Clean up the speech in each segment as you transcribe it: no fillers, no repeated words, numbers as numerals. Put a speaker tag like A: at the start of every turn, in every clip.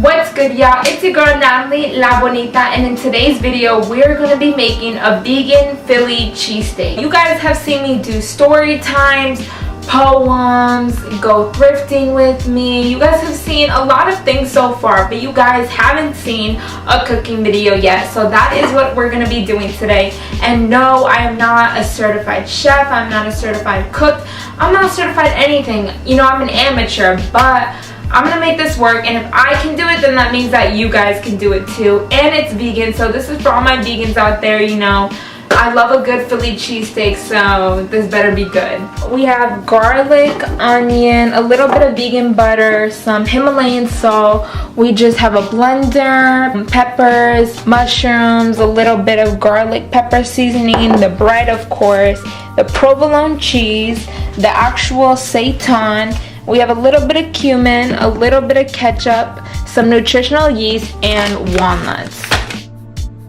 A: What's good, y'all? It's your girl Natalie La Bonita, and in today's video we're going to be making a vegan Philly cheesesteak. You guys have seen me do story times, poems, go thrifting with me. You guys have seen a lot of things so far, but you guys haven't seen a cooking video yet. So that is what we're going to be doing today. And no, I am not a certified chef. I'm not a certified cook. I'm not certified anything. You know, I'm an amateur, but I'm gonna make this work, and if I can do it, then that means that you guys can do it too. And it's vegan, so this is for all my vegans out there. You know, I love a good Philly cheesesteak, so this better be good. We have garlic, onion, a little bit of vegan butter, some Himalayan salt. We just have a blender, peppers, mushrooms, a little bit of garlic pepper seasoning, the bread, of course, the provolone cheese, the actual seitan. We have a little bit of cumin, a little bit of ketchup, some nutritional yeast, and walnuts.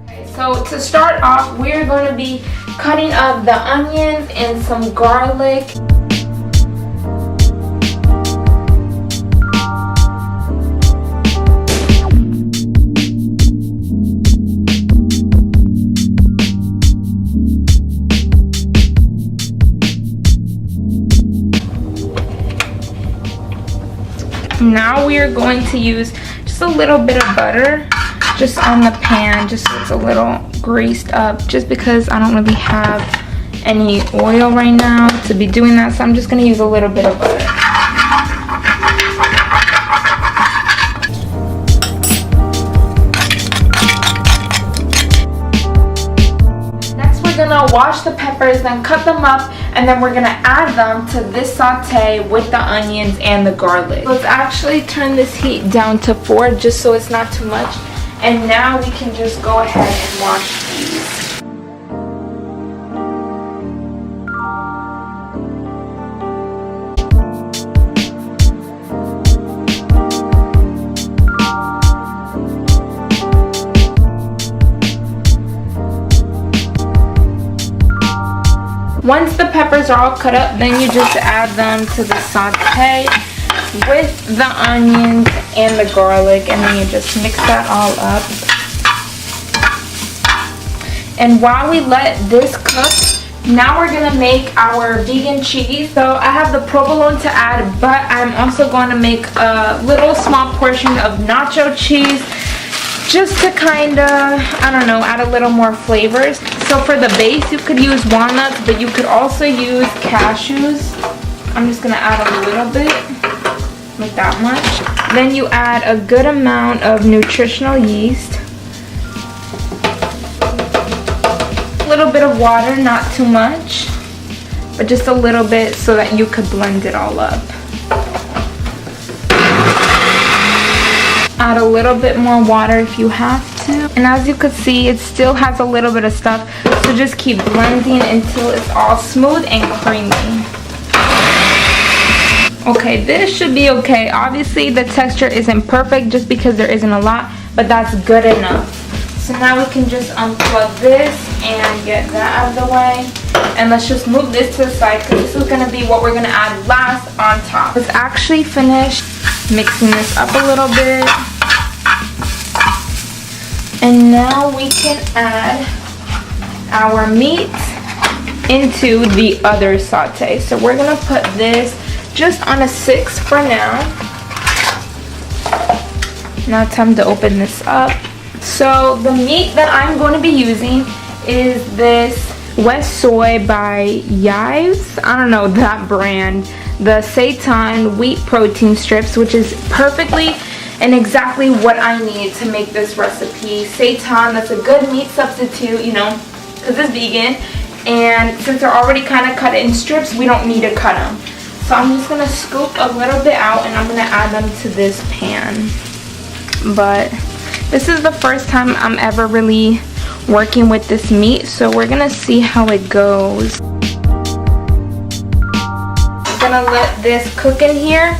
A: Okay, so to start off, we're going to be cutting up the onions and some garlic. Now we are going to use just a little bit of butter just on the pan, just so it's a little greased up, just because I don't really have any oil right now to be doing that, so I'm just going to use a little bit of butter. Next we're going to wash the peppers, then cut them up, and then we're going to add them to this saute with the onions and the garlic. Let's actually turn this heat down to 4 just so it's not too much. And now we can just go ahead and wash these. Once the peppers are all cut up, then you just add them to the saute with the onions and the garlic, and then you just mix that all up. And while we let this cook, now we're gonna make our vegan cheese. So I have the provolone to add, but I'm also going to make a little small portion of nacho cheese, just to kind of, I don't know, add a little more flavors. So for the base, you could use walnuts, but you could also use cashews. I'm just gonna add a little bit, like that much. Then you add a good amount of nutritional yeast. A little bit of water, not too much, but just a little bit so that you could blend it all up. Add a little bit more water if you have to. And as you can see, it still has a little bit of stuff, so just keep blending until it's all smooth and creamy. Okay, this should be okay. Obviously the texture isn't perfect just because there isn't a lot, but that's good enough. So now we can just unplug this and get that out of the way. And let's just move this to the side, because this is going to be what we're going to add last on top. Let's actually finish mixing this up a little bit. And now we can add our meat into the other saute. So we're going to put this just on a 6 for now. Now time to open this up. So the meat that I'm going to be using is this West Soy by Yives. I don't know that brand. The seitan wheat protein strips, which is perfectly and exactly what I need to make this recipe. Seitan, that's a good meat substitute, you know, because it's vegan. And since they're already kind of cut in strips, we don't need to cut them. So I'm just going to scoop a little bit out, and I'm going to add them to this pan. But this is the first time I'm ever really working with this meat, so we're going to see how it goes. I'm going to let this cook in here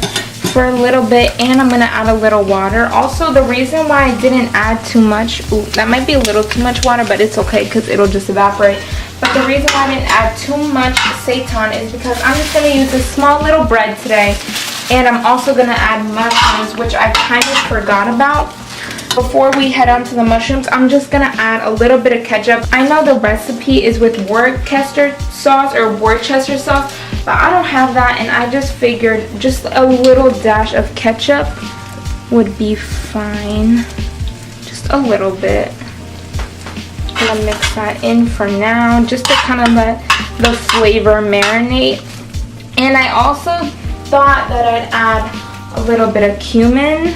A: for a little bit, and I'm going to add a little water. Also, the reason why I didn't add too much, that might be a little too much water, but it's okay because it'll just evaporate. But the reason why I didn't add too much seitan is because I'm just going to use a small little bread today. And I'm also gonna add mushrooms, which I kind of forgot about. Before we head on to the mushrooms, I'm just gonna add a little bit of ketchup. I know the recipe is with Worcester sauce, but I don't have that, and I just figured just a little dash of ketchup would be fine. Just a little bit. I'm gonna mix that in for now, just to kind of let the flavor marinate. And I also thought that I'd add a little bit of cumin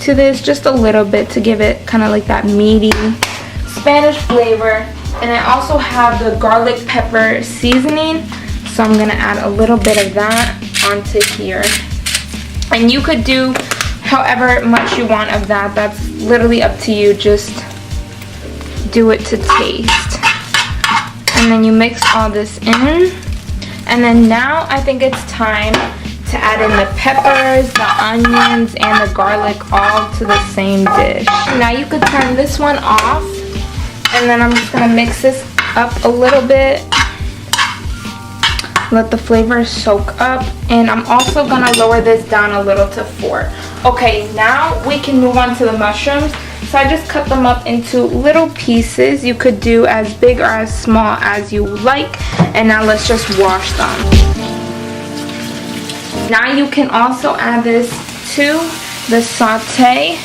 A: to this, just a little bit, to give it kind of like that meaty Spanish flavor. And I also have the garlic pepper seasoning, so I'm gonna add a little bit of that onto here. And you could do however much you want of that. That's literally up to you. Just do it to taste. And then you mix all this in. And then now I think it's time to add in the peppers, the onions, and the garlic all to the same dish. Now you could turn this one off, and then I'm just gonna mix this up a little bit. Let the flavor soak up, and I'm also gonna lower this down a little to 4. Okay, now we can move on to the mushrooms. So I just cut them up into little pieces. You could do as big or as small as you like. And now let's just wash them. Now you can also add this to the saute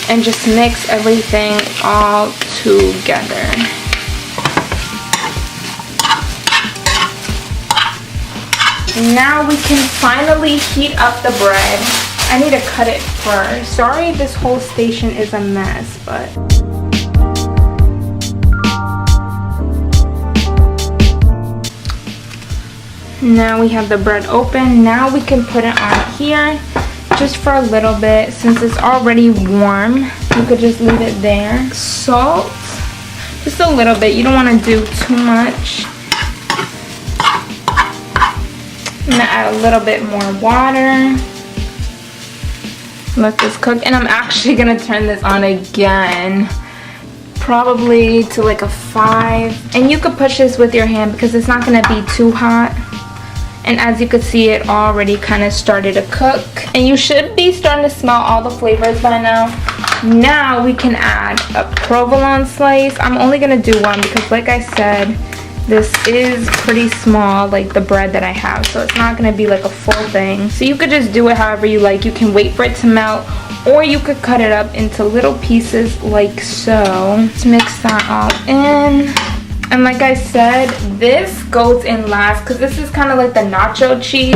A: and just mix everything all together. Now we can finally heat up the bread. I need to cut it first. Sorry, this whole station is a mess, but now we have the bread open. Now we can put it on here just for a little bit. Since it's already warm, you could just leave it there. Salt, just a little bit. You don't want to do too much. I'm gonna add a little bit more water. Let this cook, and I'm actually gonna turn this on again, probably to like a 5. And you could push this with your hand because it's not gonna be too hot. And as you can see, it already kind of started to cook, and you should be starting to smell all the flavors by now. Now we can add a provolone slice. I'm only gonna do one because, like I said, this is pretty small, like the bread that I have, so it's not gonna be like a full thing. So you could just do it however you like. You can wait for it to melt, or you could cut it up into little pieces like so. Let's mix that all in. And like I said, this goes in last because this is kind of like the nacho cheese,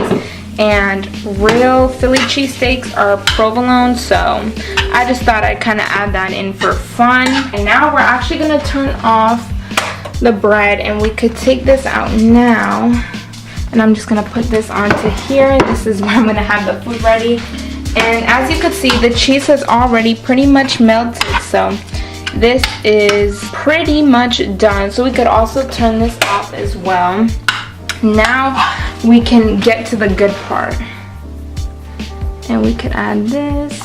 A: and real Philly cheesesteaks are provolone, so I just thought I'd kind of add that in for fun. And now we're actually gonna turn off the bread, and we could take this out now, and I'm just gonna put this onto here. This is where I'm gonna have the food ready. And as you can see, the cheese has already pretty much melted, so this is pretty much done. So we could also turn this off as well. Now we can get to the good part, and we could add this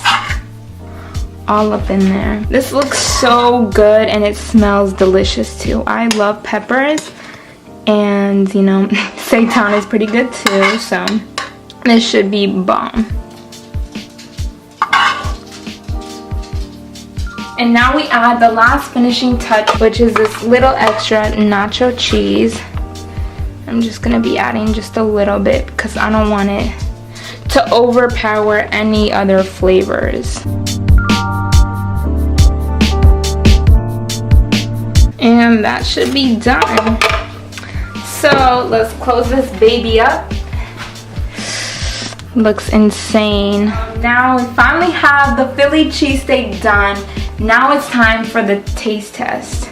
A: all up in there. This looks so good, and it smells delicious too. I love peppers, and you know, seitan is pretty good too, so this should be bomb. And now we add the last finishing touch, which is this little extra nacho cheese. I'm just gonna be adding just a little bit because I don't want it to overpower any other flavors. And that should be done. So let's close this baby up. Looks insane. Now we finally have the Philly cheesesteak done. Now it's time for the taste test.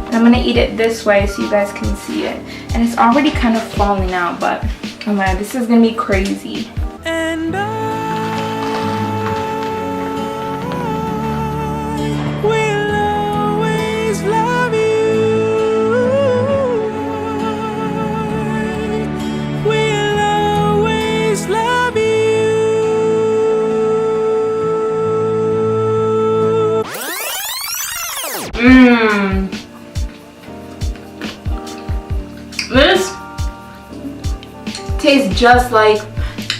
A: And I'm gonna eat it this way so you guys can see it. And it's already kind of falling out, but oh man, this is gonna be crazy. And this tastes just like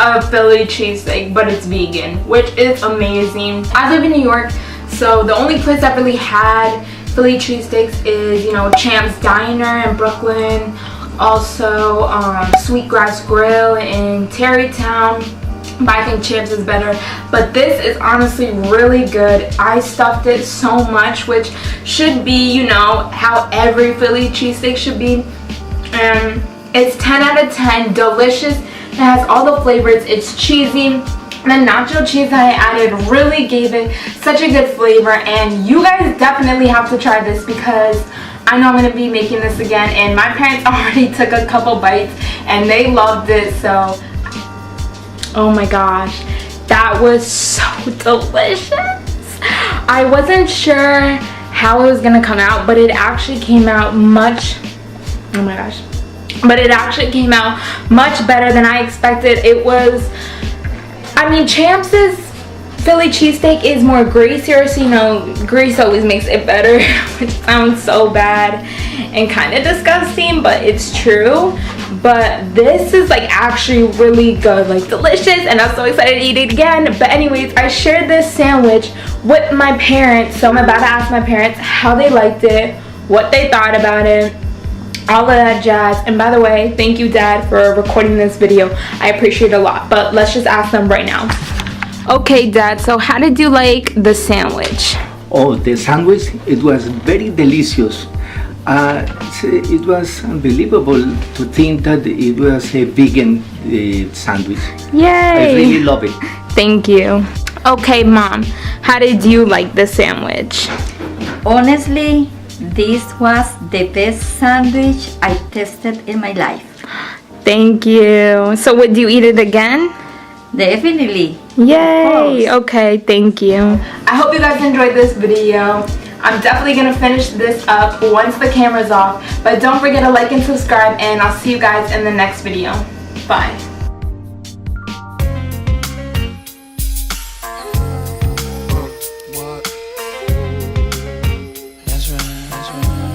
A: a Philly cheesesteak, but it's vegan, which is amazing. I live in New York, so the only place that really had Philly cheesesteaks is, you know, Champ's Diner in Brooklyn, also Sweetgrass Grill in Tarrytown, but I think Champ's is better. But this is honestly really good. I stuffed it so much, which should be, you know, how every Philly cheesesteak should be. And it's 10 out of 10, delicious. It has all the flavors. It's cheesy. The nacho cheese that I added really gave it such a good flavor, and you guys definitely have to try this because I know I'm going to be making this again, and my parents already took a couple bites and they loved it. So oh my gosh, that was so delicious. I wasn't sure how it was going to come out, but it actually came out much, oh my gosh, but it actually came out much better than I expected. It was, I mean, Champ's Philly cheesesteak is more greasier, so you know, grease always makes it better, which sounds so bad and kind of disgusting, but it's true. But this is like actually really good, like delicious, and I'm so excited to eat it again. But anyways, I shared this sandwich with my parents, so I'm about to ask my parents how they liked it, what they thought about it, all of that jazz. And by the way, thank you, Dad, for recording this video. I appreciate it a lot. But let's just ask them right now. Okay, Dad, so how did you like the sandwich?
B: Oh, the sandwich, it was very delicious. It was unbelievable to think that it was a vegan sandwich.
A: Yay!
B: I really love it.
A: Thank you. Okay, Mom, how did you like the sandwich?
C: Honestly, this was the best sandwich I tasted in my life.
A: Thank you. So would you eat it again?
C: Definitely.
A: Yay! Okay, thank you. I hope you guys enjoyed this video. I'm definitely gonna finish this up once the camera's off, but don't forget to like and subscribe, and I'll see you guys in the next video. Bye.